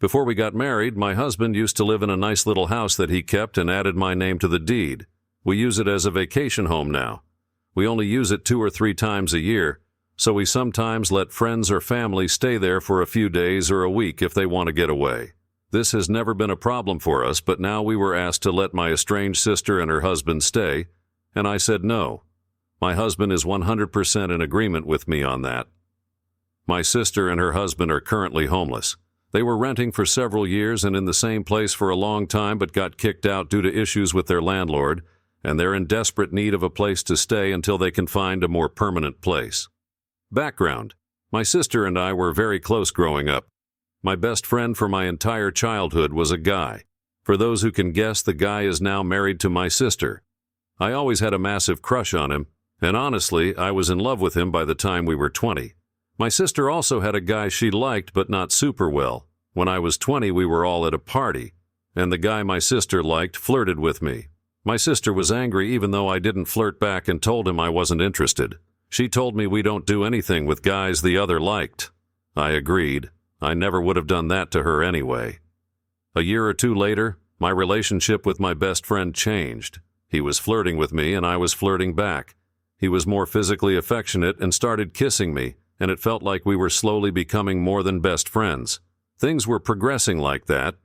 Before we got married, my husband used to live in a nice little house that he kept and added my name to the deed. We use it as a vacation home now. We only use it 2 or 3 times a year, so we sometimes let friends or family stay there for a few days or a week if they want to get away. This has never been a problem for us, but now we were asked to let my estranged sister and her husband stay, and I said no. My husband is 100% in agreement with me on that. My sister and her husband are currently homeless. They were renting for several years and in the same place for a long time but got kicked out due to issues with their landlord, and they're in desperate need of a place to stay until they can find a more permanent place. Background: my sister and I were very close growing up. My best friend for my entire childhood was a guy. For those who can guess, the guy is now married to my sister. I always had a massive crush on him, and honestly, I was in love with him by the time we were 20. My sister also had a guy she liked but not super well. When I was 20, we were all at a party, and the guy my sister liked flirted with me. My sister was angry even though I didn't flirt back and told him I wasn't interested. She told me we don't do anything with guys the other liked. I agreed. I never would have done that to her anyway. A year or 2 later, my relationship with my best friend changed. He was flirting with me and I was flirting back. He was more physically affectionate and started kissing me, and it felt like we were slowly becoming more than best friends. Things were progressing like that,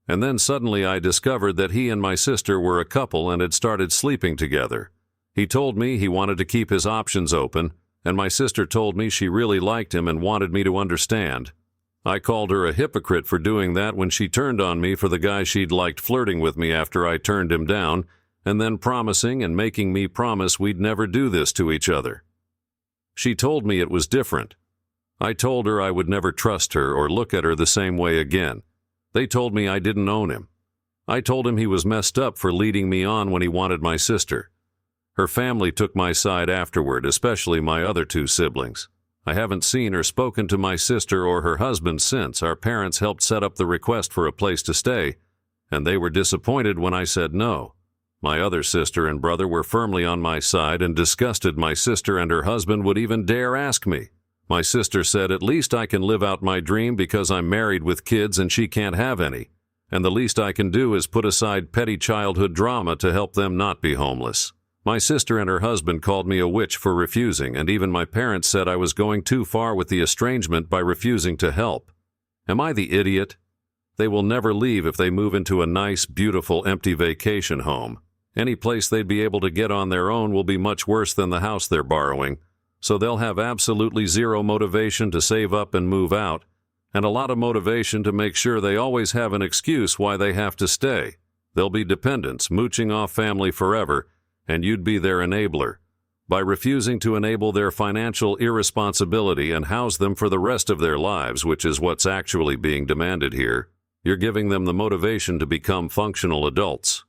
and then suddenly I discovered that he and my sister were a couple and had started sleeping together. He told me he wanted to keep his options open, and my sister told me she really liked him and wanted me to understand. I called her a hypocrite for doing that when she turned on me for the guy she'd liked flirting with me after I turned him down, and then promising and making me promise we'd never do this to each other. She told me it was different. I told her I would never trust her or look at her the same way again. They told me I didn't own him. I told him he was messed up for leading me on when he wanted my sister. Her family took my side afterward, especially my other 2 siblings. I haven't seen or spoken to my sister or her husband since. Our parents helped set up the request for a place to stay, and they were disappointed when I said no. My other sister and brother were firmly on my side and disgusted my sister and her husband would even dare ask me. My sister said, "At least I can live out my dream because I'm married with kids and she can't have any, and the least I can do is put aside petty childhood drama to help them not be homeless." My sister and her husband called me a witch for refusing, and even my parents said I was going too far with the estrangement by refusing to help. Am I the idiot? They will never leave if they move into a nice, beautiful, empty vacation home. Any place they'd be able to get on their own will be much worse than the house they're borrowing, so they'll have absolutely zero motivation to save up and move out, and a lot of motivation to make sure they always have an excuse why they have to stay. They'll be dependents, mooching off family forever, and you'd be their enabler. By refusing to enable their financial irresponsibility and house them for the rest of their lives, which is what's actually being demanded here, you're giving them the motivation to become functional adults.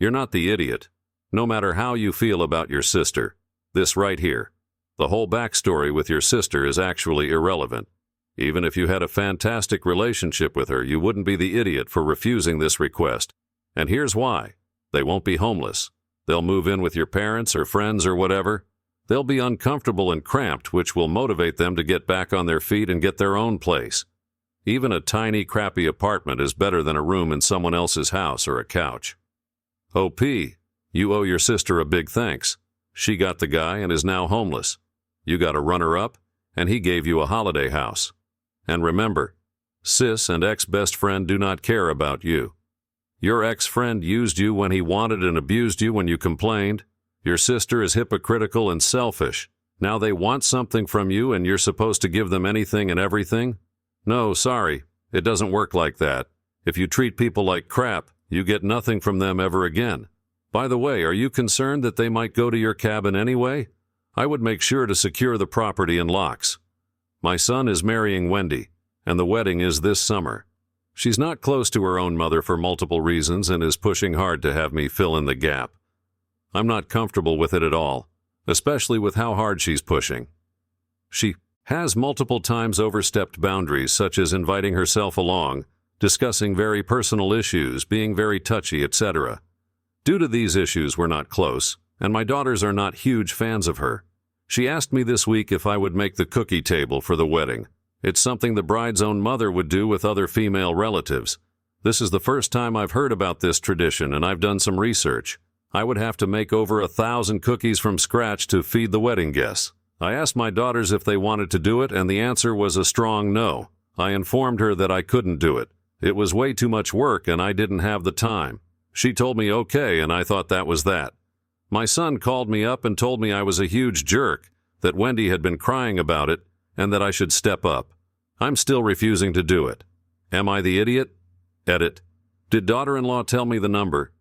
You're not the idiot, no matter how you feel about your sister. This right here. The whole backstory with your sister is actually irrelevant. Even if you had a fantastic relationship with her, you wouldn't be the idiot for refusing this request. And here's why. They won't be homeless. They'll move in with your parents or friends or whatever. They'll be uncomfortable and cramped, which will motivate them to get back on their feet and get their own place. Even a tiny, crappy apartment is better than a room in someone else's house or a couch. OP, you owe your sister a big thanks. She got the guy and is now homeless. You got a runner-up, and he gave you a holiday house. And remember, sis and ex-best friend do not care about you. Your ex-friend used you when he wanted and abused you when you complained. Your sister is hypocritical and selfish. Now they want something from you and you're supposed to give them anything and everything? No, sorry, it doesn't work like that. If you treat people like crap, you get nothing from them ever again. By the way, are you concerned that they might go to your cabin anyway? I would make sure to secure the property and locks. My son is marrying Wendy, and the wedding is this summer. She's not close to her own mother for multiple reasons and is pushing hard to have me fill in the gap. I'm not comfortable with it at all, especially with how hard she's pushing. She has multiple times overstepped boundaries, such as inviting herself along, discussing very personal issues, being very touchy, etc. Due to these issues, we're not close, and my daughters are not huge fans of her. She asked me this week if I would make the cookie table for the wedding. It's something the bride's own mother would do with other female relatives. This is the first time I've heard about this tradition, and I've done some research. I would have to make over 1,000 cookies from scratch to feed the wedding guests. I asked my daughters if they wanted to do it, and the answer was a strong no. I informed her that I couldn't do it. It was way too much work, and I didn't have the time. She told me okay, and I thought that was that. My son called me up and told me I was a huge jerk, that Wendy had been crying about it, and that I should step up. I'm still refusing to do it. Am I the idiot? Edit. Did daughter-in-law tell me the number?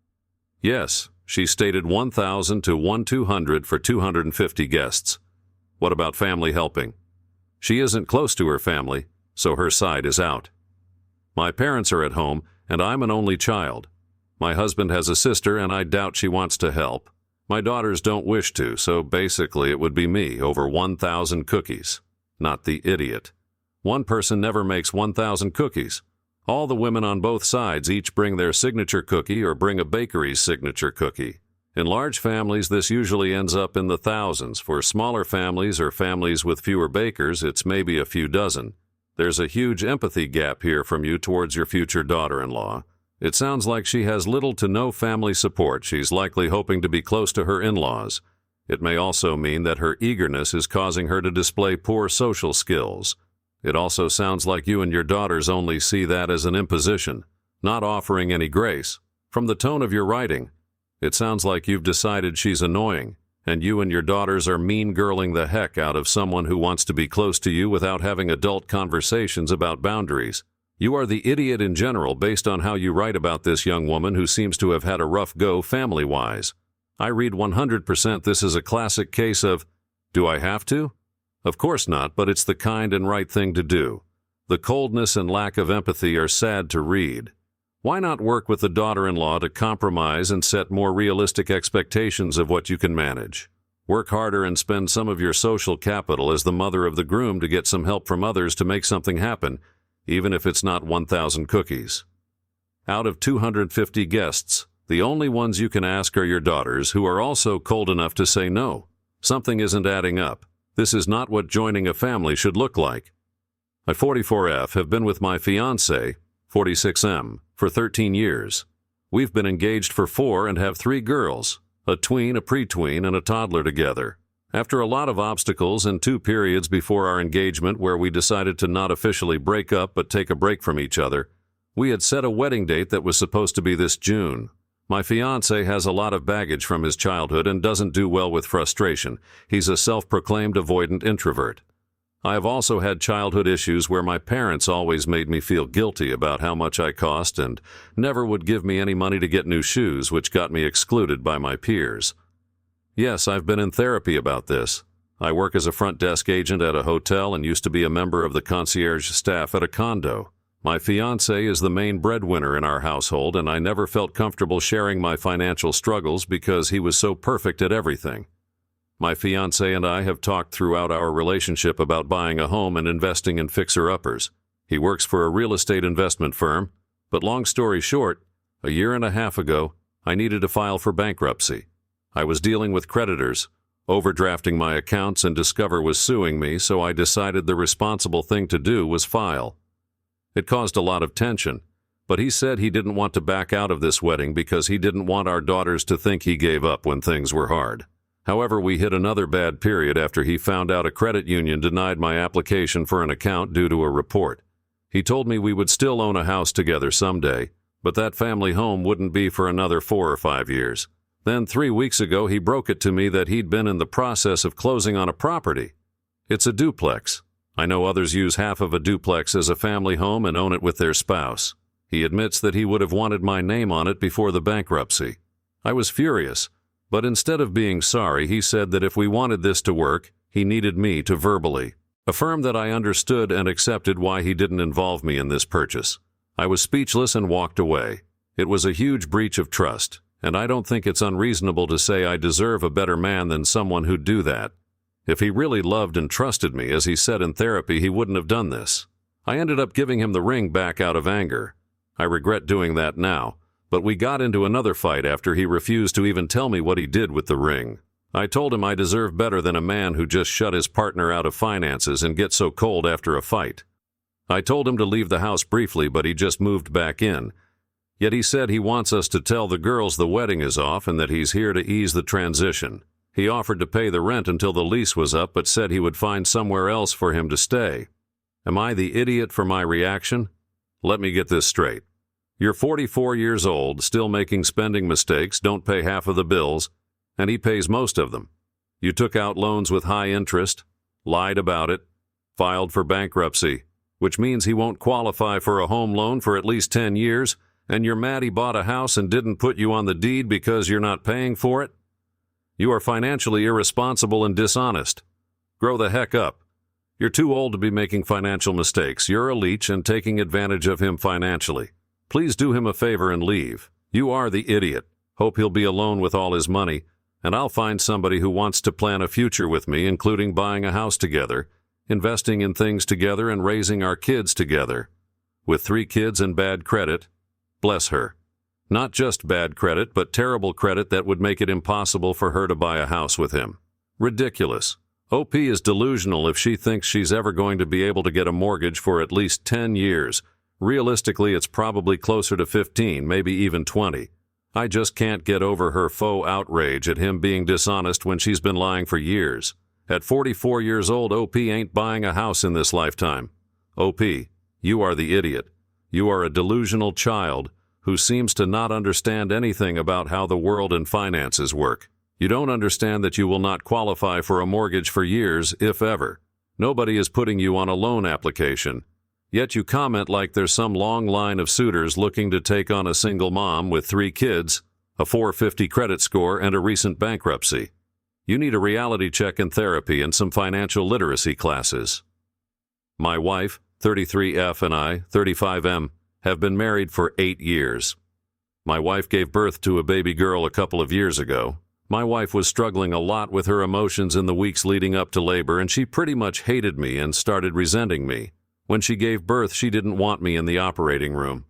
Yes, she stated 1,000 to 1,200 for 250 guests. What about family helping? She isn't close to her family, so her side is out. My parents are at home, and I'm an only child. My husband has a sister, and I doubt she wants to help. My daughters don't wish to, so basically it would be me over 1,000 cookies. Not the idiot. One person never makes 1,000 cookies. All the women on both sides each bring their signature cookie or bring a bakery's signature cookie. In large families, this usually ends up in the thousands. For smaller families or families with fewer bakers, it's maybe a few dozen. There's a huge empathy gap here from you towards your future daughter-in-law. It sounds like she has little to no family support. She's likely hoping to be close to her in-laws. It may also mean that her eagerness is causing her to display poor social skills. It also sounds like you and your daughters only see that as an imposition, not offering any grace. From the tone of your writing, it sounds like you've decided she's annoying, and you and your daughters are mean-girling the heck out of someone who wants to be close to you without having adult conversations about boundaries. You are the idiot in general based on how you write about this young woman who seems to have had a rough go family-wise. I read 100% this is a classic case of, do I have to? Of course not, but it's the kind and right thing to do. The coldness and lack of empathy are sad to read. Why not work with the daughter-in-law to compromise and set more realistic expectations of what you can manage? Work harder and spend some of your social capital as the mother of the groom to get some help from others to make something happen, even if it's not 1,000 cookies. Out of 250 guests, the only ones you can ask are your daughters, who are also cold enough to say no. Something isn't adding up. This is not what joining a family should look like. I, 44F, have been with my fiancé, 46M, for 13 years. We've been engaged for 4 and have 3 girls, a tween, a pre-tween, and a toddler together. After a lot of obstacles and 2 periods before our engagement where we decided to not officially break up but take a break from each other, we had set a wedding date that was supposed to be this June. My fiancé has a lot of baggage from his childhood and doesn't do well with frustration. He's a self-proclaimed avoidant introvert. I have also had childhood issues where my parents always made me feel guilty about how much I cost and never would give me any money to get new shoes, which got me excluded by my peers. Yes, I've been in therapy about this. I work as a front desk agent at a hotel and used to be a member of the concierge staff at a condo. My fiancé is the main breadwinner in our household, and I never felt comfortable sharing my financial struggles because he was so perfect at everything. My fiancé and I have talked throughout our relationship about buying a home and investing in fixer-uppers. He works for a real estate investment firm, but long story short, a year and a half ago, I needed to file for bankruptcy. I was dealing with creditors, overdrafting my accounts, and Discover was suing me, so I decided the responsible thing to do was file. It caused a lot of tension, but he said he didn't want to back out of this wedding because he didn't want our daughters to think he gave up when things were hard. However, we hit another bad period after he found out a credit union denied my application for an account due to a report. He told me we would still own a house together someday, but that family home wouldn't be for another 4 or 5 years. Then 3 weeks ago, he broke it to me that he'd been in the process of closing on a property. It's a duplex. I know others use half of a duplex as a family home and own it with their spouse. He admits that he would have wanted my name on it before the bankruptcy. I was furious, but instead of being sorry, he said that if we wanted this to work, he needed me to verbally affirm that I understood and accepted why he didn't involve me in this purchase. I was speechless and walked away. It was a huge breach of trust, and I don't think it's unreasonable to say I deserve a better man than someone who'd do that. If he really loved and trusted me, as he said in therapy, he wouldn't have done this. I ended up giving him the ring back out of anger. I regret doing that now, but we got into another fight after he refused to even tell me what he did with the ring. I told him I deserve better than a man who just shut his partner out of finances and gets so cold after a fight. I told him to leave the house briefly, but he just moved back in. Yet he said he wants us to tell the girls the wedding is off and that he's here to ease the transition. He offered to pay the rent until the lease was up, but said he would find somewhere else for him to stay. Am I the idiot for my reaction? Let me get this straight. You're 44 years old, still making spending mistakes, don't pay half of the bills, and he pays most of them. You took out loans with high interest, lied about it, filed for bankruptcy, which means he won't qualify for a home loan for at least 10 years, and you're mad he bought a house and didn't put you on the deed because you're not paying for it? You are financially irresponsible and dishonest. Grow the heck up. You're too old to be making financial mistakes. You're a leech and taking advantage of him financially. Please do him a favor and leave. You are the idiot. Hope he'll be alone with all his money, and I'll find somebody who wants to plan a future with me, including buying a house together, investing in things together, and raising our kids together. With 3 kids and bad credit, bless her. Not just bad credit, but terrible credit that would make it impossible for her to buy a house with him. Ridiculous. OP is delusional if she thinks she's ever going to be able to get a mortgage for at least 10 years. Realistically, it's probably closer to 15, maybe even 20. I just can't get over her faux outrage at him being dishonest when she's been lying for years. At 44 years old, OP ain't buying a house in this lifetime. OP, you are the idiot. You are a delusional child who seems to not understand anything about how the world and finances work. You don't understand that you will not qualify for a mortgage for years, if ever. Nobody is putting you on a loan application. Yet you comment like there's some long line of suitors looking to take on a single mom with 3 kids, a 450 credit score, and a recent bankruptcy. You need a reality check and therapy and some financial literacy classes. My wife, 33F, and I, 35M, have been married for 8 years. My wife gave birth to a baby girl a couple of years ago. My wife was struggling a lot with her emotions in the weeks leading up to labor, and she pretty much hated me and started resenting me. When she gave birth, she didn't want me in the operating room.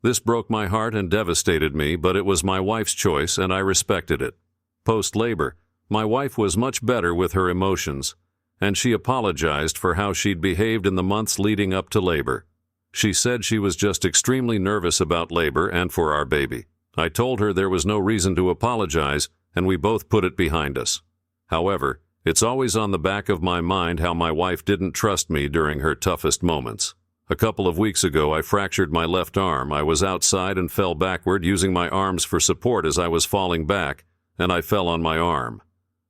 This broke my heart and devastated me, but it was my wife's choice, and I respected it. Post-labor, my wife was much better with her emotions, and she apologized for how she'd behaved in the months leading up to labor. She said she was just extremely nervous about labor and for our baby. I told her there was no reason to apologize, and we both put it behind us. However, it's always on the back of my mind how my wife didn't trust me during her toughest moments. A couple of weeks ago, I fractured my left arm. I was outside and fell backward using my arms for support as I was falling back, and I fell on my arm.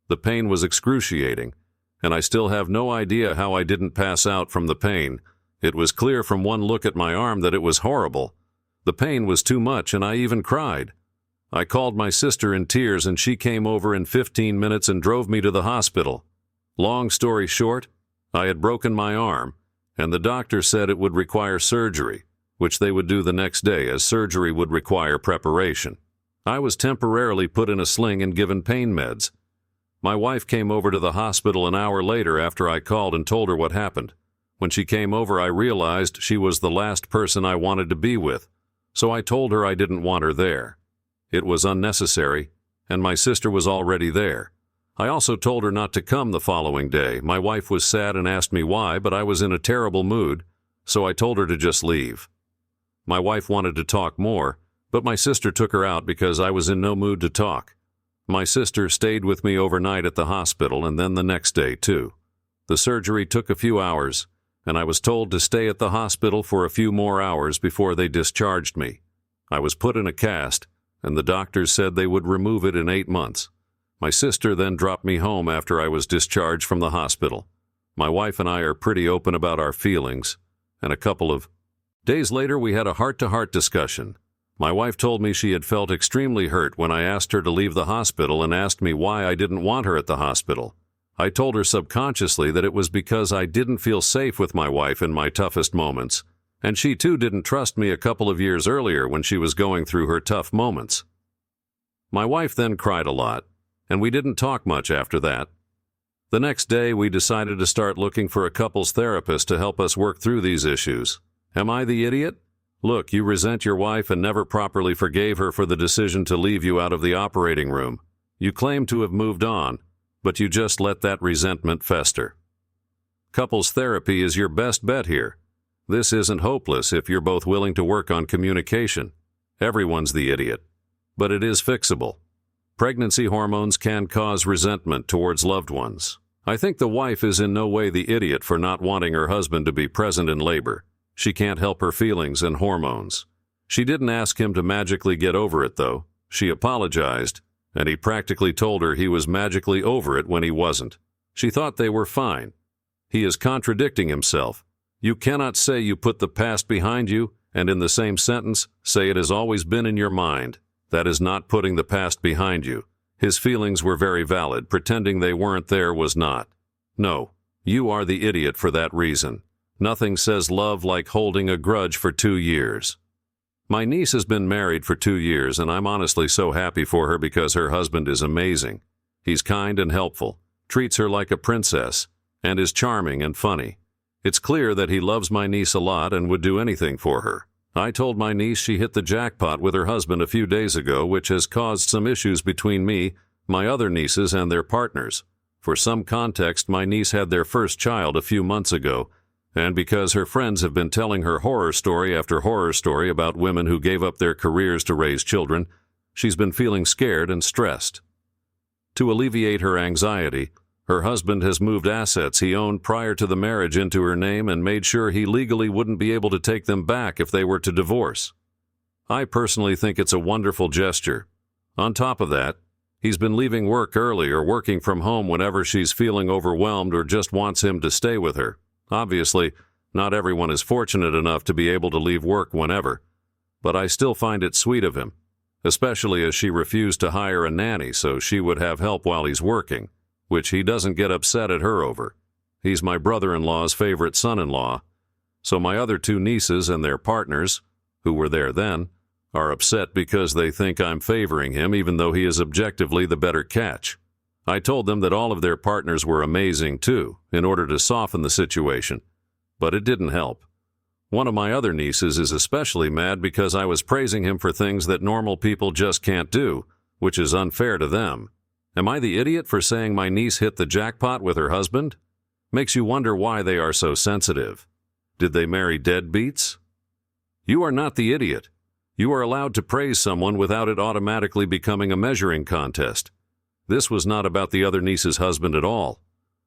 The pain was excruciating, and I still have no idea how I didn't pass out from the pain. It was clear from one look at my arm that it was horrible. The pain was too much, and I even cried. I called my sister in tears, and she came over in 15 minutes and drove me to the hospital. Long story short, I had broken my arm, and the doctor said it would require surgery, which they would do the next day, as surgery would require preparation. I was temporarily put in a sling and given pain meds. My wife came over to the hospital an hour later after I called and told her what happened. When she came over, I realized she was the last person I wanted to be with, so I told her I didn't want her there. It was unnecessary, and my sister was already there. I also told her not to come the following day. My wife was sad and asked me why, but I was in a terrible mood, so I told her to just leave. My wife wanted to talk more, but my sister took her out because I was in no mood to talk. My sister stayed with me overnight at the hospital and then the next day too. The surgery took a few hours, and I was told to stay at the hospital for a few more hours before they discharged me. I was put in a cast, and the doctors said they would remove it in 8 months. My sister then dropped me home after I was discharged from the hospital. My wife and I are pretty open about our feelings, and a couple of days later we had a heart-to-heart discussion. My wife told me she had felt extremely hurt when I asked her to leave the hospital and asked me why I didn't want her at the hospital. I told her subconsciously that it was because I didn't feel safe with my wife in my toughest moments, and she too didn't trust me a couple of years earlier when she was going through her tough moments. My wife then cried a lot, and we didn't talk much after that. The next day, we decided to start looking for a couples therapist to help us work through these issues. Am I the idiot? Look, you resent your wife and never properly forgave her for the decision to leave you out of the operating room. You claim to have moved on, but you just let that resentment fester. Couples therapy is your best bet here. This isn't hopeless if you're both willing to work on communication. Everyone's the idiot. But it is fixable. Pregnancy hormones can cause resentment towards loved ones. I think the wife is in no way the idiot for not wanting her husband to be present in labor. She can't help her feelings and hormones. She didn't ask him to magically get over it, though. She apologized, and he practically told her he was magically over it when he wasn't. She thought they were fine. He is contradicting himself. You cannot say you put the past behind you and in the same sentence say it has always been in your mind. That is not putting the past behind you. His feelings were very valid. Pretending they weren't there was not. No, you are the idiot for that reason. Nothing says love like holding a grudge for 2 years. My niece has been married for 2 years, and I'm honestly so happy for her because her husband is amazing. He's kind and helpful, treats her like a princess, and is charming and funny. It's clear that he loves my niece a lot and would do anything for her. I told my niece she hit the jackpot with her husband a few days ago, which has caused some issues between me, my other nieces, and their partners. For some context, my niece had their first child a few months ago, and because her friends have been telling her horror story after horror story about women who gave up their careers to raise children, she's been feeling scared and stressed. To alleviate her anxiety, her husband has moved assets he owned prior to the marriage into her name and made sure he legally wouldn't be able to take them back if they were to divorce. I personally think it's a wonderful gesture. On top of that, he's been leaving work early or working from home whenever she's feeling overwhelmed or just wants him to stay with her. Obviously, not everyone is fortunate enough to be able to leave work whenever, but I still find it sweet of him, especially as she refused to hire a nanny so she would have help while he's working, which he doesn't get upset at her over. He's my brother-in-law's favorite son-in-law, so my other 2 nieces and their partners, who were there then, are upset because they think I'm favoring him even though he is objectively the better catch. I told them that all of their partners were amazing too, in order to soften the situation, but it didn't help. One of my other nieces is especially mad because I was praising him for things that normal people just can't do, which is unfair to them. Am I the idiot for saying my niece hit the jackpot with her husband? Makes you wonder why they are so sensitive. Did they marry deadbeats? You are not the idiot. You are allowed to praise someone without it automatically becoming a measuring contest. This was not about the other niece's husband at all.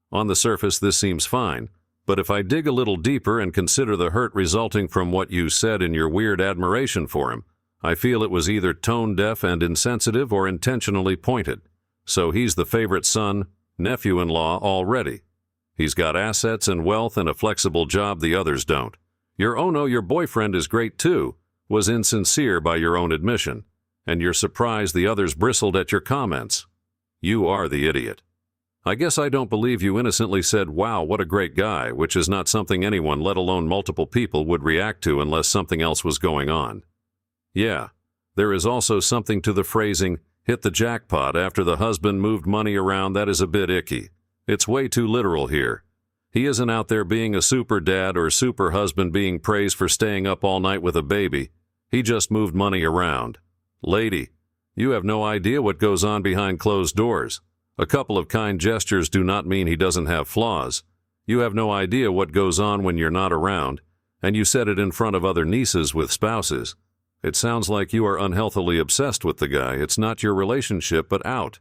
On the surface, this seems fine, but if I dig a little deeper and consider the hurt resulting from what you said in your weird admiration for him, I feel it was either tone-deaf and insensitive or intentionally pointed. So he's the favorite son, nephew-in-law already. He's got assets and wealth and a flexible job the others don't. Your "oh no, your boyfriend is great too" was insincere by your own admission, and you're surprised the others bristled at your comments. You are the idiot. I guess I don't believe you innocently said, "Wow, what a great guy," which is not something anyone, let alone multiple people, would react to unless something else was going on. Yeah, there is also something to the phrasing, "hit the jackpot" after the husband moved money around. That is a bit icky. It's way too literal here. He isn't out there being a super dad or super husband being praised for staying up all night with a baby. He just moved money around. Lady, you have no idea what goes on behind closed doors. A couple of kind gestures do not mean he doesn't have flaws. You have no idea what goes on when you're not around, and you said it in front of other nieces with spouses. It sounds like you are unhealthily obsessed with the guy. It's not your relationship, but out.